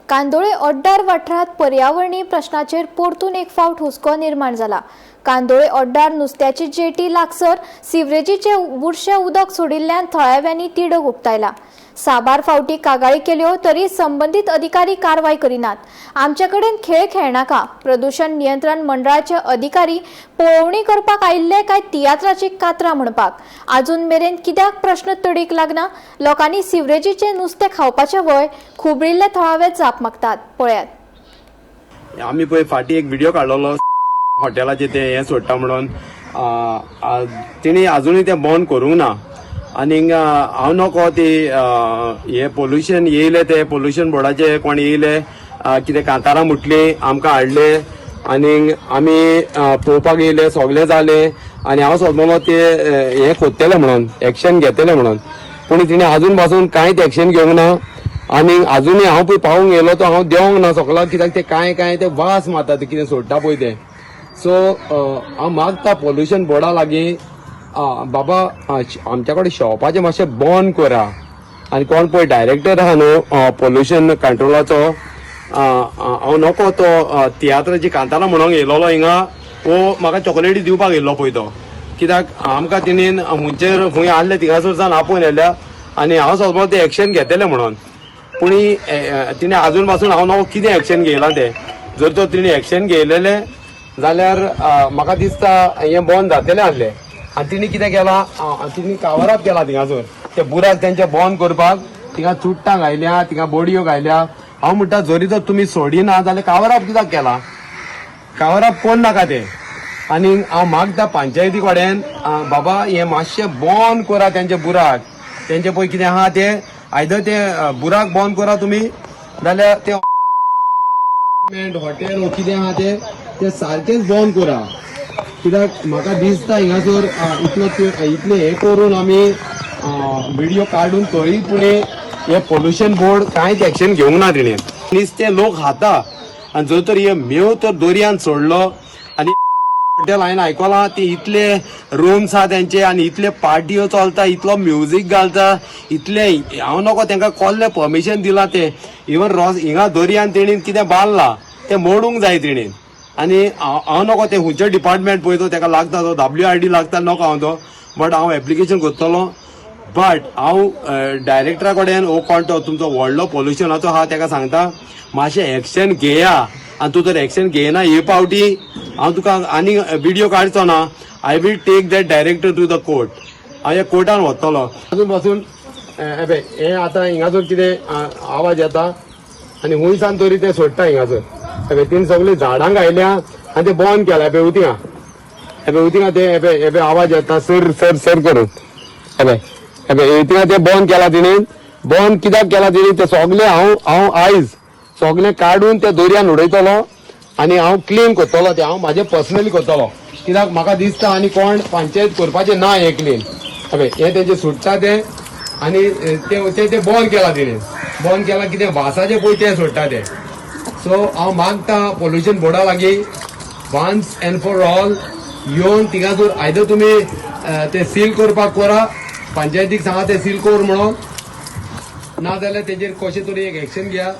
कांदोळे ओड्डार वाठारात पर्यावरणीय प्रश्नाचेर परतून एक फावट हुस्को निर्माण जाला। कांदोळे ओड्डार नुस्त्याची जेटी लागसर सिवरेजीचे बुरशे उदक सोडिल्ल्यान थळाव्यांनी तिडक उक्तायला। साबार फावटी कागाळी केल्यो तरी संबंधित अधिकारी कारवाय करिनात। आमचे कडेन खेळ खेळनाका। प्रदूषण नियंत्रण मंडळाचे अधिकारी पळोवणी करपाक आयिल्ले काय तियात्राची कातरां म्हणपाक अजून मेरेन कित्याक प्रश्न तडीक लागना। लोकांनी सिवरेजीचे नुस्तें खावपाचे वय खुबळिल्ले थळावे जाप मागतात। पळयात। आम्ही पळय फाटी एक व्हिडिओ काडलेलो हॉटेलाचे ते हे सोडटा म्हणून तिणी अजूनही ते बंद करूंक ना। आनी हांव नको ती हे पोल्युशन येयले ते पोल्युशन बोर्डाचे कोण येयले कितें कांतारां मुटली आमकां हाडले आनी आमी पळोवपाक येयले सगळे जाले आनी हांव सोदलो ते हे खोदतले म्हणून एक्शन घेतले म्हणून पूण तिणें अजून पासून कांयच एक्शन घेवंक ना। आनी अजूनय हांव पळय पावूंक येयलो तो हांव देवंक ना सगळ्याक कित्याक ते कांय ते वास मारता ते कितें सोडटा पळय ते। सो हांव मागता पोल्युशन बोर्डा लागीं बाबा आमच्या कडेन शॉपाचें मातशें बंद करा आनी कोण पळय डायरेक्टर आहा न्हू पोल्युशन कंट्रोलाचो हांव नको तो तियात्राची कांतारां म्हणूंक येयलोलो हिंगा वो म्हाका चॉकलेटी दिवपाक येयल्लो पळय तो कित्याक आमकां तिणेन मुंचेर खंय आहले थिंगासरच्यान आपोवन येयल्या आनी हांव सोदलो ते एक्शन घेतले म्हणून पूण तिणें अजून पासून हांव नको कितें एक्शन घेयलां ते जर तो तिणें एक्शन घेयलेले जाल्यार म्हाका दिसता हें बंद जातलें आहलें। आनी तिणी कितें केलां तिणी कावर अप केला थिंगासर ते बुराक तेंचे बंद करपाक थिंगा चुट्टां घायल्या थिंगा बोडयो घायल्या। हांव म्हणटा जरी तर तुमी सोडिना जाल्यार कावर अप कित्याक केला कावर अप कोण नाका ते। आनी हांव मागता पंचायती कडेन बाबा हें मातशें बंद करा तेंचे बुराक तेंचे पळय कितें आहा ते आयदर ते बुराक बंद करा तुमी जाल्यार ते हॉटेल वो कितें आहा ते सारकेंच बंद करा कित्याक म्हाका दिसता हिंगासर इतले हे करून आमी व्हिडिओ काडून तरी पुणे हे पोल्युशन बोर्ड कांयच एक्शन घेवंक ना तिणें। नुस्तें लोक खाता आनी जर तर हे मेव तर दर्यान सोडलो आनी हॉटेल हांवें आयकलां ते इतले रूम्स आहा तेंचे आनी इतले पार्ट्यो चलता इतलो म्युजीक घालता इतले हांव नको तांकां कसलें परमिशन दिलां ते इवन हिंगा दर्यान तेणीन कितें बांदलां तें मोडूंक जाय तेणीन। आनी हांव नको ते खंयचो डिपार्टमेंट पळय तो ताका लागता तो WRD लागता नको हांव तो बट हांव एप्लिकेशन करतलो। बट हांव डायरेक्टरा कडेन हो कोण तो तुमचो व्हडलो पोल्युशनाचो आहा ताका सांगता मातशें एक्शन घेया आनी तूं जर एक्शन घेयना हे पावटी हांव तुका आनी व्हिडिओ काडचो ना। I will take that director to the court. हांव ह्या कोर्टान वतलो अजून पासून हे आतां हिंगासर कितें आवाज येता आनी हुंयसान तरी ते सोडटा हिंगासर तीन सगळीं झाडां घायल्या आनी ते बंद केला उतिंगा ते आवाज येता सर सर सर करून उतिंगा ते बंद केला तिणेन बंद कित्याक केला तिणी ते सगळे हांव आयज सगळे काडून ते दर्यान उडयतलो आनी हांव क्लीन करतलो ते हांव म्हाजे पर्सनली करतलो कित्याक म्हाका दिसता आनी कोण पंचायत करपाचें ना हें क्लीन हे तेंचे सुट्टा ते आनी ते बंद केला तिणेन बंद केला कितें वासाचे पळय ते सोडटा ते। सो हांव मागता पोल्युशन बोर्डा लागीं वन्स एंड फॉर ऑल येवन थिंगासर आयदर तुमी ते सील करपाक करा पंचायतीक सांगा ते सील कर म्हणून नाजाल्यार तेजेर कशें तरी एक एक्शन घेया।